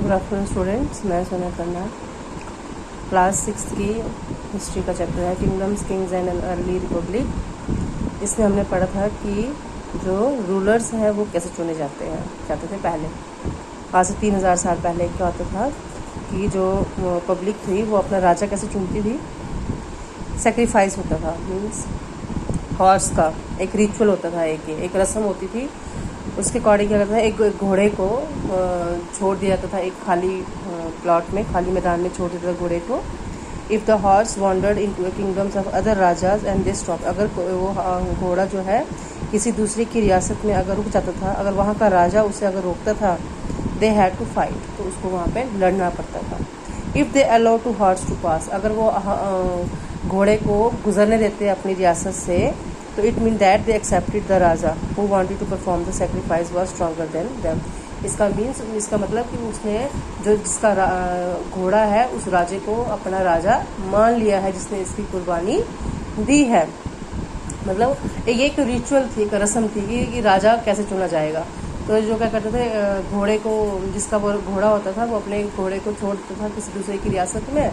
Good afternoon students, मैं सोना करना क्लास 6 की हिस्ट्री का चैप्टर है kingdoms, Kings and an early Republic. इसमें हमने पढ़ा था कि जो रूलर्स हैं वो कैसे चुने जाते थे पहले। आज से 3000 साल पहले क्या होता था कि जो पब्लिक थी वो अपना राजा कैसे चुनती थी। सेक्रीफाइस होता था, मीन्स हॉर्स का एक रिचुअल होता था, एक रस्म होती थी। उसके अकॉर्डिंग क्या करता था, एक घोड़े को छोड़ दिया जाता था एक खाली प्लॉट में, खाली मैदान में छोड़ देता था घोड़े को। If the horse wandered in to kingdoms of other rajas and they stop, अगर वो घोड़ा जो है किसी दूसरे की रियासत में अगर रुक जाता था, अगर वहाँ का राजा उसे अगर रोकता था, दे हैड टू फाइट, तो उसको वहाँ पे लड़ना पड़ता था। If they allow to horse to pass, अगर वो घोड़े को गुजरने देते अपनी रियासत से, तो it mean that they accepted the raja who wanted to perform the sacrifice was stronger than them. इसका मतलब कि उसने जो जिसका घोड़ा है उस राजे को अपना राजा मान लिया है, जिसने इसकी कुर्बानी दी है। मतलब ये एक रिचुअल थी, एक रस्म थी कि राजा कैसे चुना जाएगा। तो जो क्या करते थे, घोड़े को, जिसका वो घोड़ा होता था वो अपने घोड़े को छोड़ देता था किसी दूसरे की रियासत में।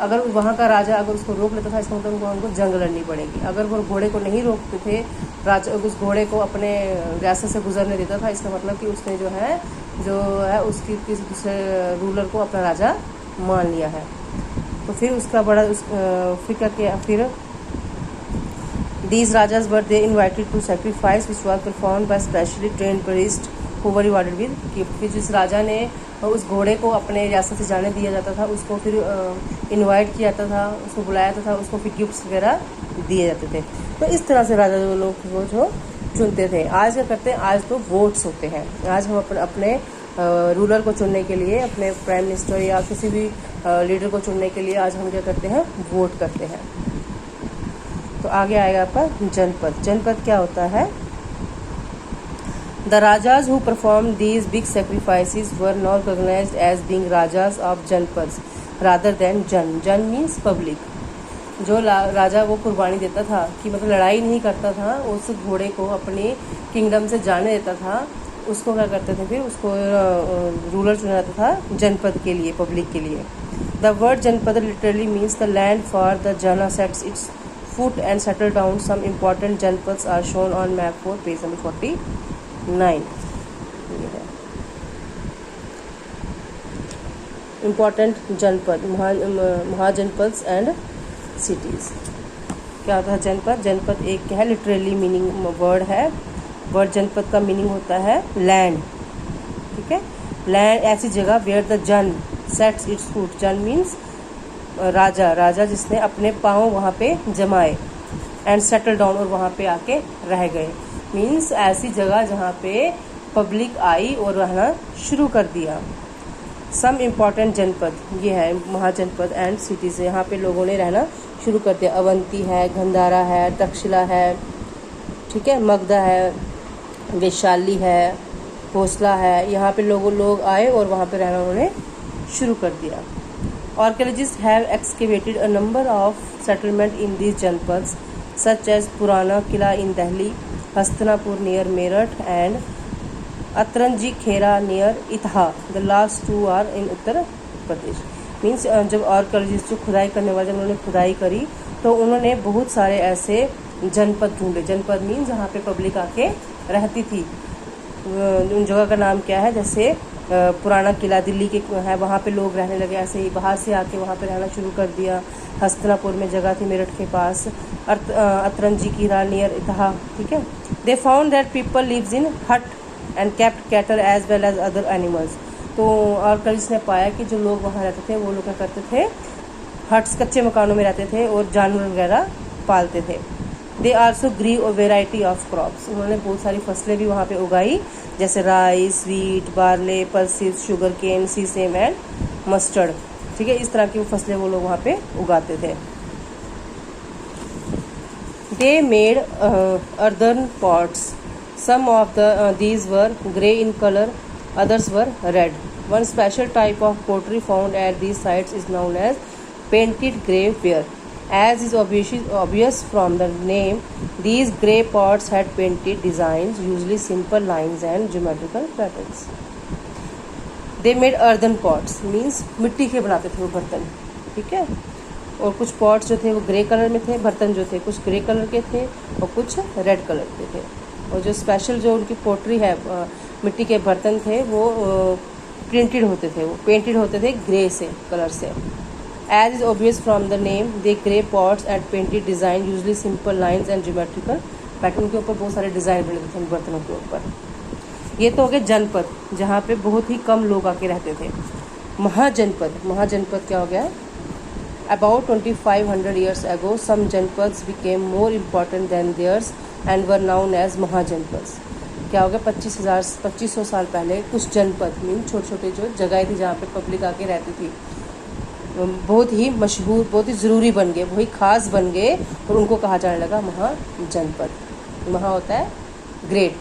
अगर वहाँ का राजा अगर उसको रोक लेता था, इसका मतलब उनको जंग लड़नी पड़ेगी। अगर वो घोड़े को नहीं रोकते थे, राजा उस घोड़े को अपने रियासत से गुजरने देता था, इसका मतलब कि उसने जो है उसकी किसी दूसरे रूलर को अपना राजा मान लिया है। तो फिर उसका फिर क्या किया, फिर These rajas were they invited to sacrifice, which was performed by specially trained priests who were rewarded with gift। फिर जिस राजा ने उस घोड़े को अपने रियासत से जाने दिया जाता था, उसको फिर इनवाइट किया जाता था, उसको बुलाया जाता था, उसको फिर गिफ्ट्स वगैरह दिए जाते थे। तो इस तरह से राजा लोग वो जो चुनते थे। आज क्या करते हैं, आज तो वोट्स होते हैं। आज हम अपने रूलर को चुनने के लिए, अपने प्राइम मिनिस्टर या किसी भी लीडर को चुनने के लिए आज हम क्या करते हैं, वोट करते हैं। तो आगे आएगा आपका जनपद। जनपद क्या होता है? The rajas who perform these big sacrifices were not recognised as being rajas of janapadas rather than jana. Jana means public. जो राजा वो कुर्बानी देता था कि मतलब लड़ाई नहीं करता था, उस घोड़े को अपने किंगडम से जाने देता था, उसको क्या करते थे, फिर उसको रूलर चुना जाता था जनपद के लिए, पब्लिक के लिए। The word janapada literally means the land for the jana sets its foot and settle down. Some important janapadas are shown on map 4 page number 49। Important janapada, mahajanapadas and cities. क्या होता है जनपद? जनपद एक क्या है, लिटरली मीनिंग वर्ड है। वर्ड जनपद का मीनिंग होता है लैंड, ठीक है। लैंड ऐसी जगह where the jana sets it's foot. जन मीन्स राजा जिसने अपने पाँव वहाँ पे जमाए, एंड सेटल डाउन, और वहाँ पे आके रह गए। मीन्स ऐसी जगह जहाँ पे पब्लिक आई और रहना शुरू कर दिया। सम इम्पॉर्टेंट जनपद, ये है महाजनपद एंड सिटीज़, यहाँ पे लोगों ने रहना शुरू कर दिया। अवंती है, गंधारा है, तक्षशिला है, ठीक है, मगधा है, वैशाली है, भोसला है। यहाँ पे लोग आए और वहाँ पे रहना उन्होंने शुरू कर दिया। Archaeologists have excavated a number of settlements in these janpads, such as Purana Kila in Delhi, Hastinapur near Meerut, and Atranji Khera near Itha. The last two are in Uttar Pradesh. Means जब archaeologist जो खुदाई करने वाले, जब उन्होंने खुदाई करी तो उन्होंने बहुत सारे ऐसे जनपद ढूंढे। जनपद मीन्स जहाँ पे पब्लिक आके रहती थी। उन जगह का नाम क्या है, जैसे पुराना किला दिल्ली के है, वहाँ पे लोग रहने लगे, ऐसे ही बाहर से आके वहाँ पे रहना शुरू कर दिया। हस्तिनापुर में जगह थी मेरठ के पास, अतरंजी की नियर इतहा, ठीक है। They found that people lives in hut and kept cattle as well as other animals. तो आर्कियोलॉजिस्ट ने पाया कि जो लोग वहाँ रहते थे वो लोग क्या करते थे, हट्स, कच्चे मकानों में रहते थे और जानवर वगैरह पालते थे। They also grew a variety of crops. उन्होंने बहुत सारी फसलें भी वहाँ पे उगाई, जैसे rice, wheat, barley, pulses, sugar cane, sesame and mustard, ठीक है। इस तरह की फसलें वो लोग वहाँ पे उगाते थे। They made earthen pots. Some of these were grey in colour, others were red. One special type of pottery found at these sites is known as painted grave ware. As is obvious from the name, these grey pots had painted designs, usually simple lines and geometrical patterns. They made earthen pots, means मिट्टी के बनाते थे वो बर्तन, ठीक है। और कुछ पॉट्स जो थे वो ग्रे कलर में थे, बर्तन जो थे कुछ ग्रे कलर के थे और कुछ रेड कलर के थे। और जो स्पेशल जो उनकी पोट्री है, मिट्टी के बर्तन थे वो प्रिंटेड होते थे, वो पेंटेड होते थे ग्रे से कलर से। As is obvious from the name, they grey pots and painted design usually simple lines and geometrical pattern के ऊपर बहुत सारे डिज़ाइन बने थे उन बर्तनों के ऊपर। ये तो हो गए जनपद, जहाँ पे बहुत ही कम लोग आके रहते थे। महाजनपद, महाजनपद क्या हो गया? About 2500 years ago, some janapads became more important than theirs and were known as mahajanapadas. क्या हो गया? 2500 साल पहले कुछ जनपद मीन छोटे छोटे जो जगह थी जहाँ पे पब्लिक आके रहती थी, बहुत ही मशहूर, बहुत ही ज़रूरी बन गए, बहुत ही खास बन गए और उनको कहा जाने लगा महाजनपद। महा होता है great.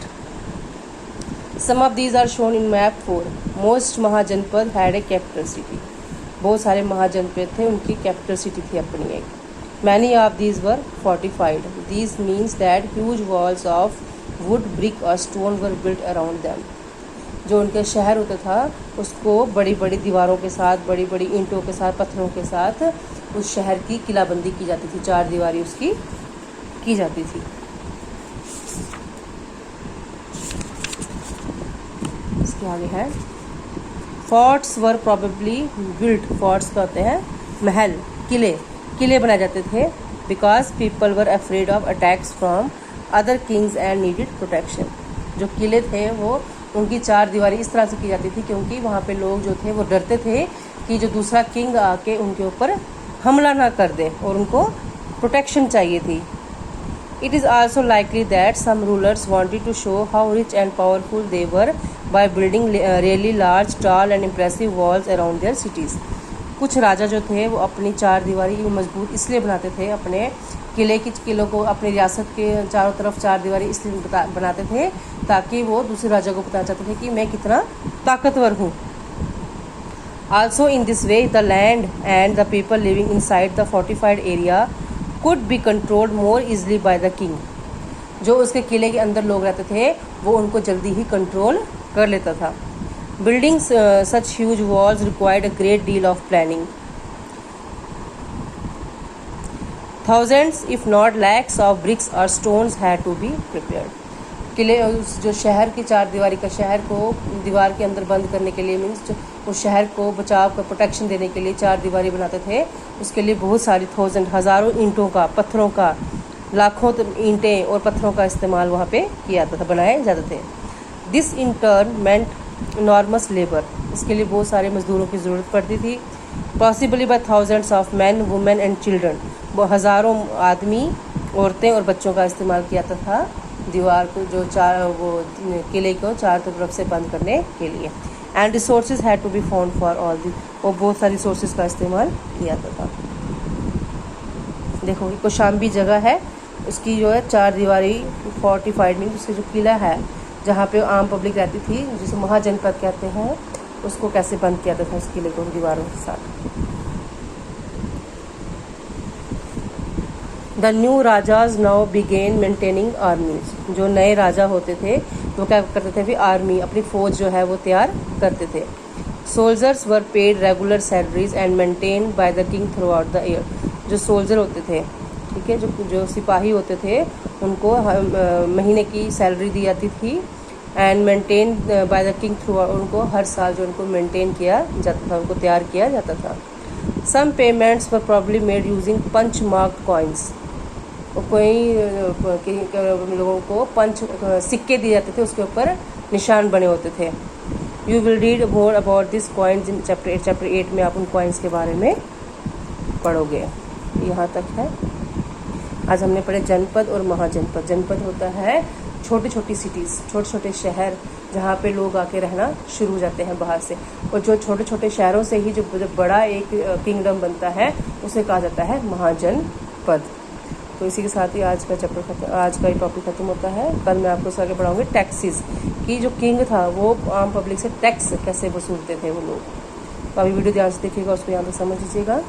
Some of these are shown in map 4। Most mahajanapada had a capital city. बहुत सारे महाजनपद थे, उनकी कैपिटल सिटी थी अपनी एक। Many of these were fortified. These means that huge walls of wood, brick और stone were built around them. जो उनका शहर होता था उसको बड़ी बड़ी दीवारों के साथ, बड़ी बड़ी ईंटों के साथ, पत्थरों के साथ उस शहर की किलाबंदी की जाती थी, चार दीवारी उसकी की जाती थी। इसके आगे है फोर्ट्स वर प्रॉबेबली बिल्ट। फोर्ट्स का होते हैं महल, किले, किले बनाए जाते थे because people were afraid of attacks from other Kings and needed protection. जो किले थे वो उनकी चार दीवारी इस तरह से की जाती थी क्योंकि वहाँ पे लोग जो थे वो डरते थे कि जो दूसरा किंग आके उनके ऊपर हमला ना कर दे और उनको प्रोटेक्शन चाहिए थी। It is also likely that some rulers wanted to show how rich and powerful they were by building really large, tall and impressive walls around their cities. कुछ राजा जो थे वो अपनी चार दीवारी मजबूत इसलिए बनाते थे, अपने किलों को, अपनी रियासत के चारों तरफ चार दीवारी इसलिए बनाते थे ताकि वो दूसरे राजा को बताना चाहते थे कि मैं कितना ताकतवर हूँ। Also in this way the land and the people living inside the fortified area could be controlled more easily by the king. जो उसके किले के अंदर लोग रहते थे वो उनको जल्दी ही कंट्रोल कर लेता था। Building such huge walls required a great deal of planning. Thousands, if not lakhs, of bricks or stones had to be prepared. किले, जो शहर की चार दीवारी का शहर को दीवार के अंदर बंद करने के लिए, मीन्स उस शहर को बचाव का प्रोटेक्शन देने के लिए चार दीवारी बनाते थे, उसके लिए बहुत सारी हज़ारों ईंटों का, पत्थरों का, लाखों ईंटें और पत्थरों का इस्तेमाल वहाँ पे किया जाता था, बनाए जाते थे। This in turn meant enormous labour. इसके लिए बहुत सारे मजदूरों की ज़रूरत पड़ती थी। Possibly by thousands of man, women and children. वो हज़ारों आदमी, औरतें और बच्चों का इस्तेमाल किया जाता था दीवार को, जो किले को चार तरफ से बंद करने के लिए। And resources had to be found for all the. और बहुत सारी रिसोर्सेज का इस्तेमाल किया जाता था। देखो ये कौशाम्बी जगह है, उसकी जो है चार दीवारी फोर्टिफाइड मीन उसके जो किला है जहाँ पे आम पब्लिक रहती थी, जिसे महाजनपद कहते हैं, उसको कैसे बंद किया जाता था उस किले को दीवारों के साथ। The new rajas now began maintaining armies. जो नए राजा होते थे वो क्या करते थे, भी आर्मी, अपनी फ़ौज जो है वो तैयार करते थे। Soldiers were paid regular salaries and maintain by the king through out the year. जो सोल्जर होते थे, ठीक है, जो सिपाही होते थे, उनको महीने की सैलरी दी जाती थी and maintain by the king through, उनको हर साल जो उनको मेंटेन किया जाता था, उनको तैयार किया जाता था। Some payments were probably made using punch marked coins. कोई लोगों को पंच सिक्के दिए जाते थे, उसके ऊपर निशान बने होते थे। You will read more about this coins in chapter 8। Chapter 8 में आप उन कॉइन्स के बारे में पढ़ोगे। यहाँ तक है। आज हमने पढ़े जनपद और महाजनपद। जनपद होता है छोटी छोटी सिटीज़, छोटे छोटे शहर जहाँ पे लोग आके रहना शुरू हो जाते हैं बाहर से, और जो छोटे छोटे शहरों से ही जो बड़ा एक किंगडम बनता है उसे कहा जाता है महाजनपद। तो इसी के साथ ही आज का चैप्टर आज का ये टॉपिक खत्म होता है। कल मैं आपको आगे पढ़ाऊँगी टैक्सेस, कि जो किंग था वो आम पब्लिक से टैक्स कैसे वसूलते थे वो लोग। तो अभी वीडियो ध्यान से देखिएगा, उसको यहाँ तक समझ लीजिएगा।